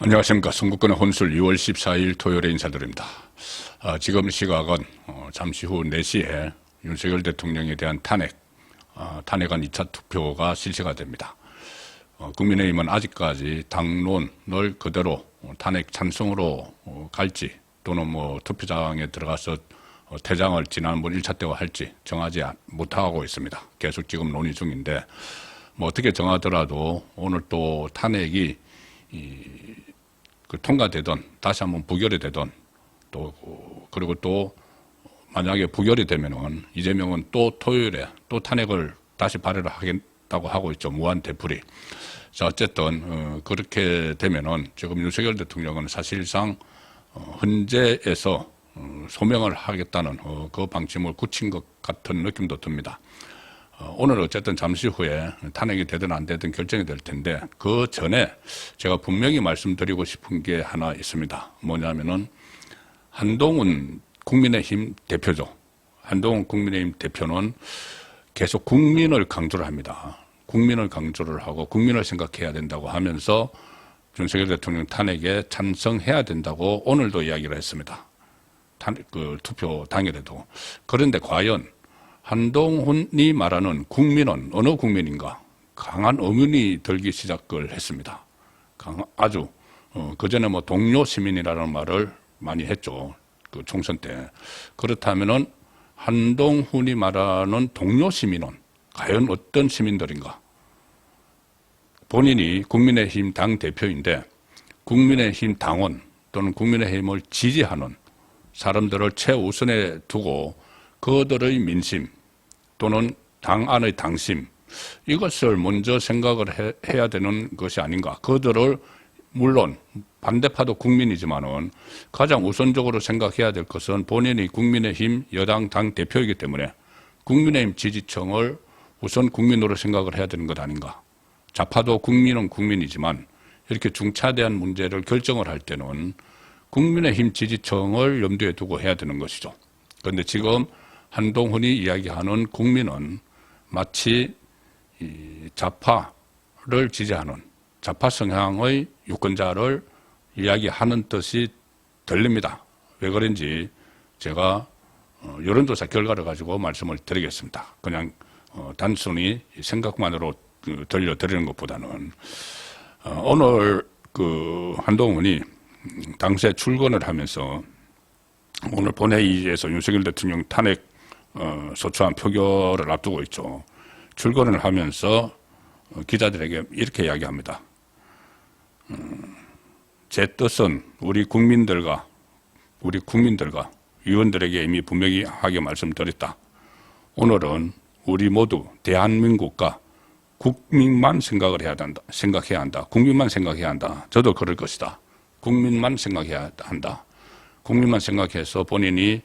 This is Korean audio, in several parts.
안녕하십니까. 선거권의 혼술 2월 14일 토요일에 인사드립니다. 지금 시각은 잠시 후 4시에 윤석열 대통령에 대한 탄핵안 2차 투표가 실시가 됩니다. 국민의힘은 아직까지 당론을 그대로 탄핵 찬성으로 갈지 또는 투표장에 들어가서 퇴장을 지난번 1차 때와 할지 정하지 못하고 있습니다. 계속 지금 논의 중인데 어떻게 정하더라도 오늘 또 탄핵이 통과되든 다시 한번 부결이 되든 그리고 또 만약에 부결이 되면은 이재명은 또 토요일에 또 탄핵을 다시 발의를 하겠다고 하고 있죠. 무한 되풀이. 자, 어쨌든 그렇게 되면은 지금 윤석열 대통령은 사실상 헌재에서 소명을 하겠다는 그 방침을 굳힌 것 같은 느낌도 듭니다. 오늘 어쨌든 잠시 후에 탄핵이 되든 안 되든 결정이 될 텐데 그 전에 제가 분명히 말씀드리고 싶은 게 하나 있습니다. 뭐냐면은 한동훈 국민의힘 대표죠. 한동훈 국민의힘 대표는 계속 국민을 강조를 합니다. 국민을 강조를 하고 국민을 생각해야 된다고 하면서 윤석열 대통령 탄핵에 찬성해야 된다고 오늘도 이야기를 했습니다. 투표 당일에도. 그런데 과연 한동훈이 말하는 국민은 어느 국민인가? 강한 의문이 들기 시작을 했습니다. 아주 그전에 동료 시민이라는 말을 많이 했죠. 그 총선 때. 그렇다면은 한동훈이 말하는 동료 시민은 과연 어떤 시민들인가? 본인이 국민의힘 당 대표인데 국민의힘 당원 또는 국민의힘을 지지하는 사람들을 최우선에 두고 그들의 민심 또는 당 안의 당심 이것을 먼저 생각을 해야 되는 것이 아닌가. 그들을 물론 반대파도 국민이지만은 가장 우선적으로 생각해야 될 것은 본인이 국민의힘 여당 당 대표이기 때문에 국민의힘 지지층을 우선 국민으로 생각을 해야 되는 것 아닌가. 좌파도 국민은 국민이지만 이렇게 중차대한 문제를 결정을 할 때는 국민의힘 지지층을 염두에 두고 해야 되는 것이죠. 그런데 지금 한동훈이 이야기하는 국민은 마치 좌파를 지지하는 좌파 성향의 유권자를 이야기하는 뜻이 들립니다. 왜 그런지 제가 여론조사 결과를 가지고 말씀을 드리겠습니다. 그냥 단순히 생각만으로 들려드리는 것보다는 오늘 한동훈이 당시에 출근을 하면서 오늘 본회의에서 윤석열 대통령 탄핵 소추안 표결을 앞두고 있죠. 출근을 하면서 기자들에게 이렇게 이야기합니다. 제 뜻은 우리 국민들과 위원들에게 이미 분명히 하게 말씀드렸다. 오늘은 우리 모두 대한민국과 국민만 생각해야 한다. 국민만 생각해야 한다. 저도 그럴 것이다. 국민만 생각해야 한다. 국민만 생각해서 본인이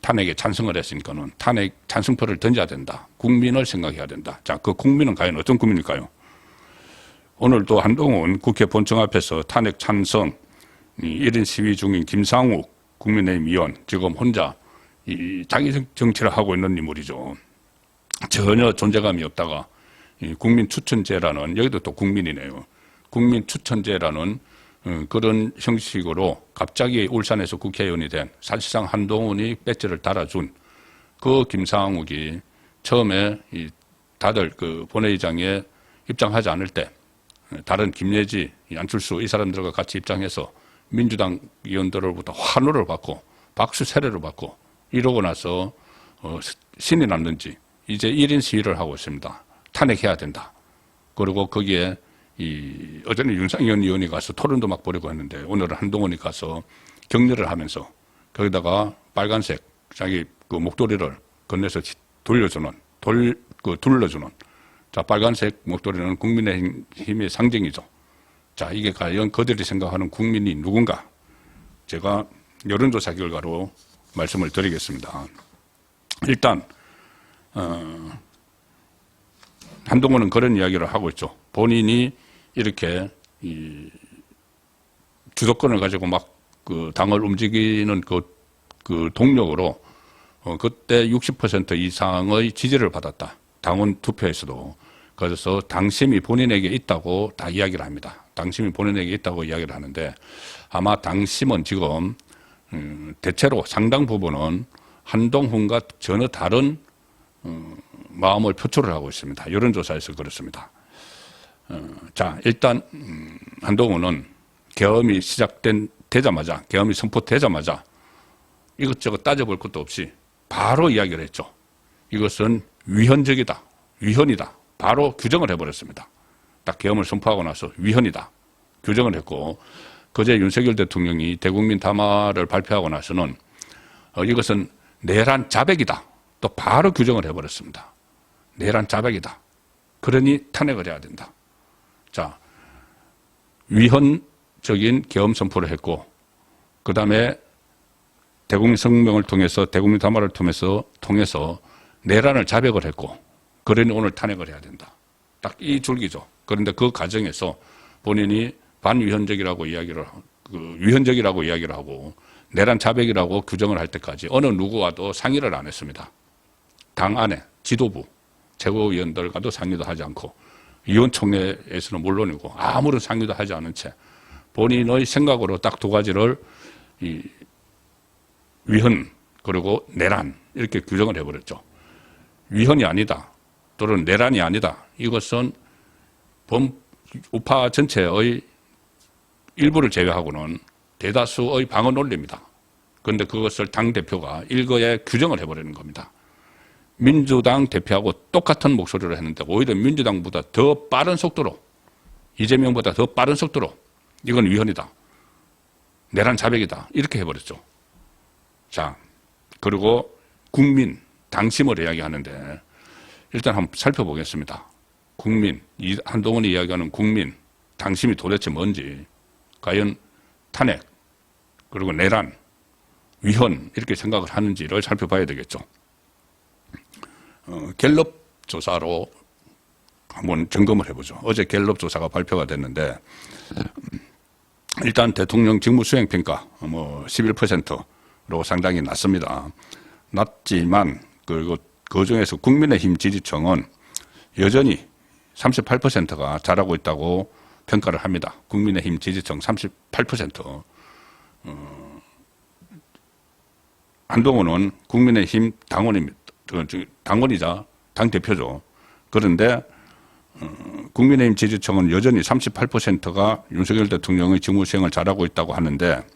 탄핵에 찬성을 했으니까는 탄핵 찬성표를 던져야 된다. 국민을 생각해야 된다. 자, 그 국민은 과연 어떤 국민일까요? 오늘도 한동훈 국회 본청 앞에서 탄핵 찬성 1인 시위 중인 김상욱 국민의힘 의원 지금 혼자 자기 정치를 하고 있는 인물이죠. 전혀 존재감이 없다가 국민 추천제라는 여기도 또 국민이네요. 국민 추천제라는 그런 형식으로 갑자기 울산에서 국회의원이 된 사실상 한동훈이 배지를 달아준 그 김상욱이 처음에 다들 본회의장에 입장하지 않을 때 다른 김예지, 안철수 이 사람들과 같이 입장해서 민주당 의원들로부터 환호를 받고 박수 세례를 받고 이러고 나서 신이 났는지 이제 1인 시위를 하고 있습니다. 탄핵해야 된다. 그리고 거기에 어제는 윤상현 의원이 가서 토론도 막 벌이고 했는데 오늘은 한동훈이 가서 격려를 하면서 거기다가 빨간색 자기 목도리를 건네서 둘러주는 자, 빨간색 목도리는 국민의힘의 상징이죠. 자, 이게 과연 그들이 생각하는 국민이 누군가? 제가 여론조사 결과로 말씀을 드리겠습니다. 일단 한동훈은 그런 이야기를 하고 있죠. 본인이 이렇게 주도권을 가지고 막 당을 움직이는 그 동력으로 그때 60% 이상의 지지를 받았다. 당원 투표에서도. 그래서 당심이 본인에게 있다고 다 이야기를 합니다. 당심이 본인에게 있다고 이야기를 하는데 아마 당심은 지금 대체로 상당 부분은 한동훈과 전혀 다른 마음을 표출을 하고 있습니다. 여론조사에서 그렇습니다. 자, 일단 한동훈은 계엄이 되자마자, 계엄이 선포되자마자 이것저것 따져볼 것도 없이 바로 이야기를 했죠. 이것은 위헌적이다, 위헌이다. 바로 규정을 해버렸습니다. 딱 계엄을 선포하고 나서 위헌이다 규정을 했고, 그제 윤석열 대통령이 대국민 담화를 발표하고 나서는 이것은 내란 자백이다. 또 바로 규정을 해버렸습니다. 내란 자백이다. 그러니 탄핵을 해야 된다. 자, 위헌적인 계엄 선포를 했고, 그 다음에 대국민 성명을 통해서, 대국민 담화를 통해서 내란을 자백을 했고, 그러니 오늘 탄핵을 해야 된다. 딱 이 줄기죠. 그런데 그 과정에서 본인이 반위헌적이라고 위헌적이라고 이야기를 하고, 내란 자백이라고 규정을 할 때까지 어느 누구와도 상의를 안 했습니다. 당 안에 지도부, 최고위원들과도 상의도 하지 않고, 위원총회에서는 물론이고 아무런 상의도 하지 않은 채 본인의 생각으로 딱 두 가지를 위헌 그리고 내란 이렇게 규정을 해버렸죠. 위헌이 아니다 또는 내란이 아니다. 이것은 우파 전체의 일부를 제외하고는 대다수의 방어 논리입니다. 그런데 그것을 당대표가 일거에 규정을 해버리는 겁니다. 민주당 대표하고 똑같은 목소리를 했는데 오히려 민주당보다 더 빠른 속도로, 이재명보다 더 빠른 속도로 이건 위헌이다, 내란 자백이다 이렇게 해버렸죠. 자, 그리고 국민, 당심을 이야기하는데 일단 한번 살펴보겠습니다. 국민, 한동훈이 이야기하는 국민, 당심이 도대체 뭔지, 과연 탄핵, 그리고 내란, 위헌 이렇게 생각을 하는지를 살펴봐야 되겠죠. 갤럽 조사로 한번 점검을 해보죠. 어제 갤럽 조사가 발표가 됐는데 일단 대통령 직무수행평가 11%로 상당히 낮습니다. 낮지만 그리고 그중에서 국민의힘 지지층은 여전히 38%가 잘하고 있다고 평가를 합니다. 국민의힘 지지층 38%. 한동훈은 국민의힘 당원이자 당대표죠. 그런데 국민의힘 지지층은 여전히 38%가 윤석열 대통령의 직무수행을 잘하고 있다고 하는데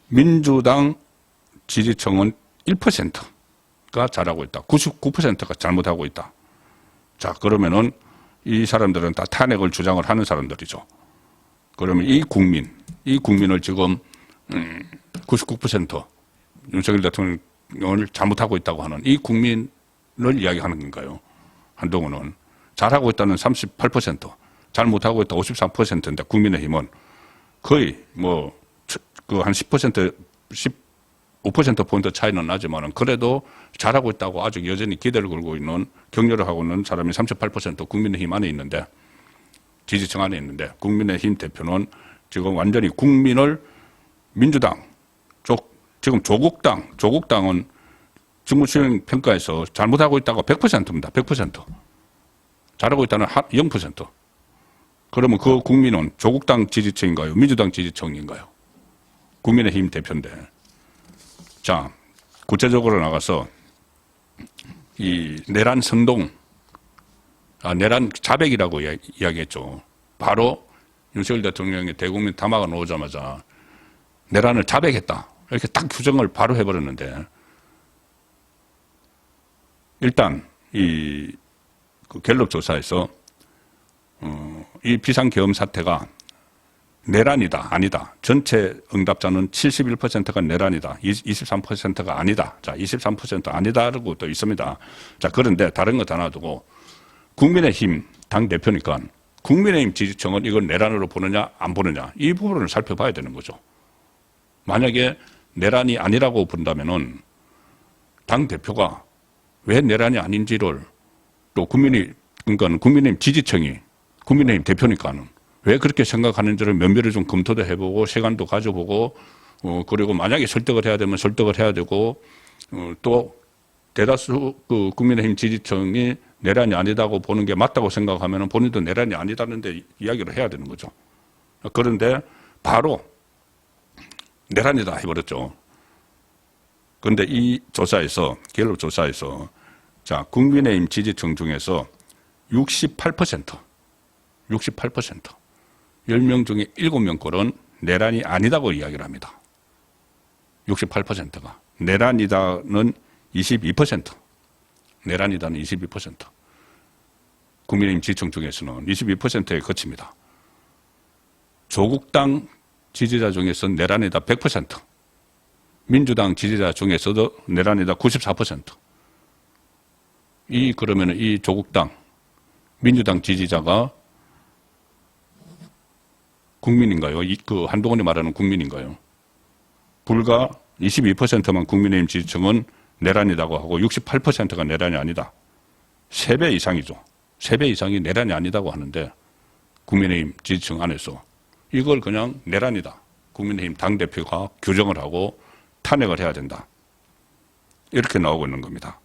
민주당 지지층은 1%가 잘하고 있다. 99%가 잘못하고 있다. 자, 그러면은 이 사람들은 다 탄핵을 주장을 하는 사람들이죠. 그러면 이 국민을 지금 99% 윤석열 대통령을 잘못하고 있다고 하는 이 국민을 이야기하는 건가요? 한동훈은 잘하고 있다는 38%, 잘못하고 있다 53%인데 국민의힘은 거의 한 10%, 15%포인트 차이는 나지만은 그래도 잘하고 있다고 아직 여전히 기대를 걸고 있는, 격려를 하고 있는 사람이 38% 국민의힘 안에 있는데, 지지층 안에 있는데, 국민의힘 대표는 지금 완전히 국민을 민주당 지금 조국당은 직무수행 평가에서 잘못하고 있다고 100%입니다. 100%. 잘하고 있다는 0%. 그러면 그 국민은 조국당 지지층인가요? 민주당 지지층인가요? 국민의힘 대표인데. 자, 구체적으로 나가서 이 내란 선동, 내란 자백이라고 이야기했죠. 바로 윤석열 대통령의 대국민 담화가 나오자마자 내란을 자백했다. 이렇게 딱 규정을 바로 해버렸는데, 일단 그 갤럽 조사에서 이 비상계엄 사태가 내란이다, 아니다. 전체 응답자는 71%가 내란이다, 23%가 아니다. 자, 23% 아니다라고 또 있습니다. 자, 그런데 다른 거 다 놔두고 국민의힘 당대표니까 국민의힘 지지층은 이걸 내란으로 보느냐 안 보느냐 이 부분을 살펴봐야 되는 거죠. 만약에 내란이 아니라고 본다면은 당대표가 왜 내란이 아닌지를 또 그러니까 국민의힘 지지층이 국민의힘 대표니까는 왜 그렇게 생각하는지를 면밀히 좀 검토도 해보고 시간도 가져보고 그리고 만약에 설득을 해야 되면 설득을 해야 되고 또 대다수 그 국민의힘 지지층이 내란이 아니다고 보는 게 맞다고 생각하면 본인도 내란이 아니다는데 이야기를 해야 되는 거죠. 그런데 바로 내란이다 해버렸죠. 그런데 이 조사에서, 갤럽 조사에서, 자, 국민의힘 지지층 중에서 68%, 10명 중에 7명 꼴은 내란이 아니다고 이야기를 합니다. 68%가. 내란이다는 22%. 내란이다는 22%. 국민의힘 지지층 중에서는 22%에 그칩니다. 조국당 지지자 중에서 내란이다 100%. 민주당 지지자 중에서도 내란이다 94%. 그러면 이 조국당, 민주당 지지자가 국민인가요? 그 한동훈이 말하는 국민인가요? 불과 22%만 국민의힘 지지층은 내란이라고 하고 68%가 내란이 아니다. 3배 이상이죠. 3배 이상이 내란이 아니다고 하는데 국민의힘 지지층 안에서 이걸 그냥 내란이다. 국민의힘 당대표가 규정을 하고 탄핵을 해야 된다. 이렇게 나오고 있는 겁니다.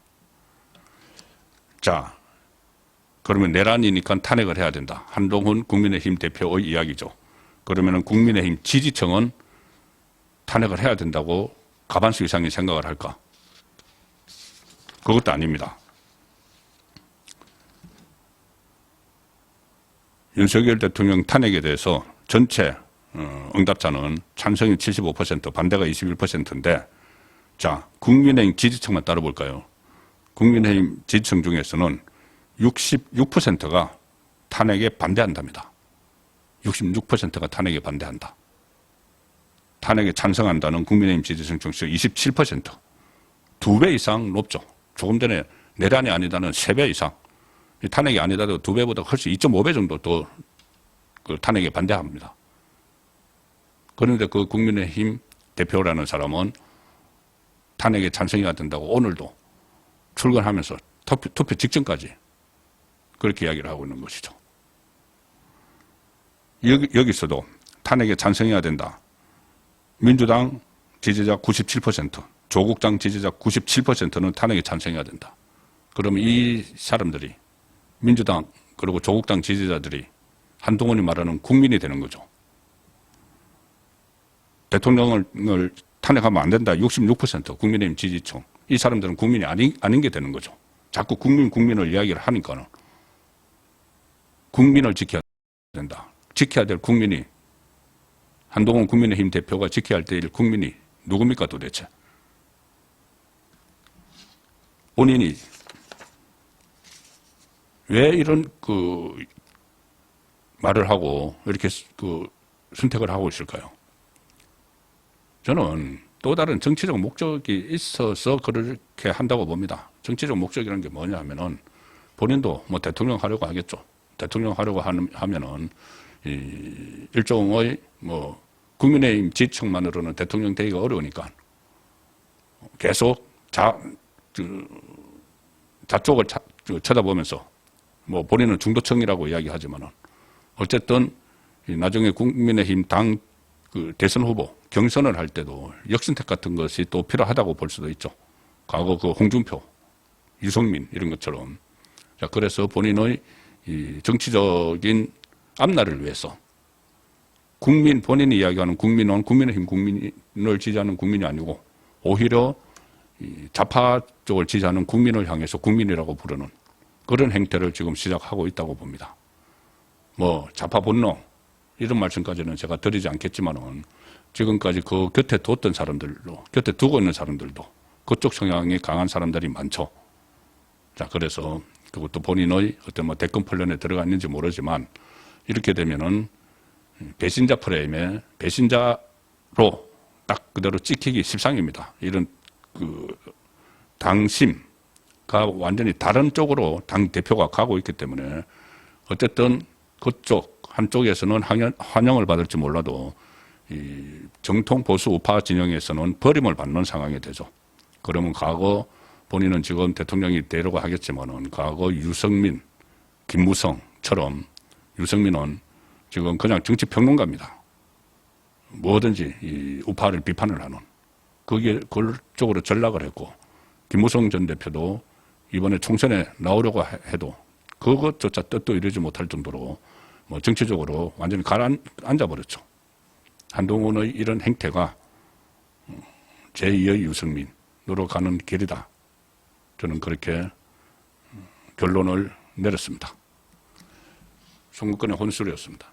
자, 그러면 내란이니까 탄핵을 해야 된다. 한동훈 국민의힘 대표의 이야기죠. 그러면 국민의힘 지지층은 탄핵을 해야 된다고 과반수 이상이 생각을 할까? 그것도 아닙니다. 윤석열 대통령 탄핵에 대해서 전체 응답자는 찬성이 75%, 반대가 21%인데, 자, 국민의힘 지지층만 따라볼까요? 국민의힘 지지층 중에서는 66%가 탄핵에 반대한답니다. 66%가 탄핵에 반대한다. 탄핵에 찬성한다는 국민의힘 지지층 중에서 27%. 2배 이상 높죠. 조금 전에 내란이 아니다는 3배 이상. 탄핵이 아니다도 2배보다 훨씬 2.5배 정도 더 그 탄핵에 반대합니다. 그런데 그 국민의힘 대표라는 사람은 탄핵에 찬성해야 된다고 오늘도 출근하면서 투표 직전까지 그렇게 이야기를 하고 있는 것이죠. 여기서도 탄핵에 찬성해야 된다. 민주당 지지자 97%, 조국당 지지자 97%는 탄핵에 찬성해야 된다. 그러면 이 사람들이 민주당 그리고 조국당 지지자들이 한동훈이 말하는 국민이 되는 거죠. 대통령을 탄핵하면 안 된다. 66% 국민의힘 지지층. 이 사람들은 국민이 아닌 게 되는 거죠. 자꾸 국민을 이야기를 하니까는 국민을 지켜야 된다. 지켜야 될 국민이, 한동훈 국민의힘 대표가 지켜야 될 국민이 누굽니까 도대체? 본인이 왜 이런 말을 하고 이렇게 선택을 하고 있을까요? 저는 또 다른 정치적 목적이 있어서 그렇게 한다고 봅니다. 정치적 목적이라는 게 뭐냐 하면은 본인도 뭐 대통령 하려고 하겠죠. 대통령 하려고 하면은 일종의 뭐 국민의힘 지지층만으로는 대통령 되기가 어려우니까 계속 자쪽을 쳐다보면서 뭐 본인은 중도층이라고 이야기하지만은 어쨌든 나중에 국민의힘 당 대선 후보 경선을 할 때도 역선택 같은 것이 또 필요하다고 볼 수도 있죠. 과거 홍준표, 유승민 이런 것처럼. 자, 그래서 본인의 정치적인 앞날을 위해서 본인이 이야기하는 국민은 국민의힘 국민을 지지하는 국민이 아니고 오히려 좌파 쪽을 지지하는 국민을 향해서 국민이라고 부르는 그런 행태를 지금 시작하고 있다고 봅니다. 뭐 좌파 본능 이런 말씀까지는 제가 드리지 않겠지만은 지금까지 그 곁에 뒀던 사람들로, 곁에 두고 있는 사람들도 그쪽 성향이 강한 사람들이 많죠. 자, 그래서 그것도 본인의 어떤 뭐 대권 플랜에 들어갔는지 모르지만 이렇게 되면은 배신자 프레임에 배신자로 딱 그대로 찍히기 십상입니다. 이런 당심과 완전히 다른 쪽으로 당 대표가 가고 있기 때문에 어쨌든 그쪽 한쪽에서는 환영을 받을지 몰라도 이 정통 보수 우파 진영에서는 버림을 받는 상황이 되죠. 그러면 과거 본인은 지금 대통령이 되려고 하겠지만은 과거 유승민, 김무성처럼 유승민은 지금 그냥 정치 평론가입니다. 뭐든지 이 우파를 비판을 하는 그쪽으로 전락을 했고 김무성 전 대표도 이번에 총선에 나오려고 해도 그것조차 뜻도 이루지 못할 정도로 뭐 정치적으로 완전히 가라앉아 버렸죠. 한동훈의 이런 행태가 제2의 유승민으로 가는 길이다. 저는 그렇게 결론을 내렸습니다. 송국권의 혼술이었습니다.